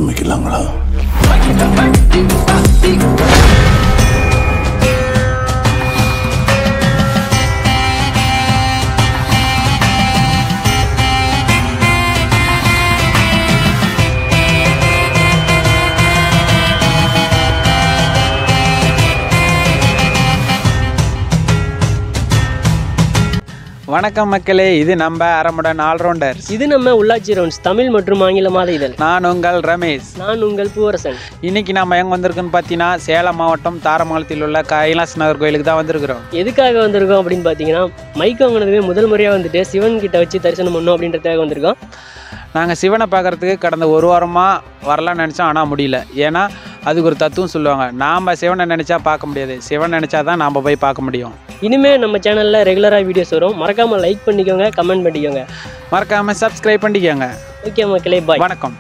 ஆரம்பிக்கலாங்களா? வணக்கம் மக்களே, இது நம்ம அரமுடன் ஆல்ரவுண்டர்ஸ். இது நம்ம உள்ளாட்சி ரவுண்ட்ஸ் தமிழ் மற்றும் ஆங்கில மாத இதழ். நான் உங்கள் ரமேஷ். நான் உங்கள் பூவரசன். இன்னைக்கு நம்ம எங்கே வந்திருக்குன்னு பார்த்தீங்கன்னா, சேலம் மாவட்டம் தாரமங்கலத்தில் உள்ள கைலாஸ் நகர் கோயிலுக்கு தான் வந்திருக்கிறோம். எதுக்காக வந்திருக்கோம் அப்படின்னு பார்த்தீங்கன்னா, மைக் வாங்கினதுமே முதல் முறையாக வந்துட்டு சிவன் கிட்ட வச்சு தரிசனம் பண்ணோம் அப்படின்றதுக்காக வந்திருக்கோம். நாங்கள் சிவனை பார்க்குறதுக்கு கடந்த ஒரு வாரமாக வரலாம்னு நினச்சோம், ஆனால் முடியல. ஏன்னா அதுக்கு ஒரு தத்துவம் சொல்லுவாங்க, நாம் சிவனை நினச்சா பார்க்க முடியாது, சிவன் நினச்சா தான் நாம் போய் பார்க்க முடியும். இனிமேல் நம்ம சேனலில் ரெகுலராக வீடியோஸ் வரும். மறக்காமல் லைக் பண்ணிக்கோங்க, கமெண்ட் பண்ணிக்கோங்க, மறக்காமல் சப்ஸ்கிரைப் பண்ணிக்கோங்க. ஓகே மக்களே, பாய். வணக்கம்.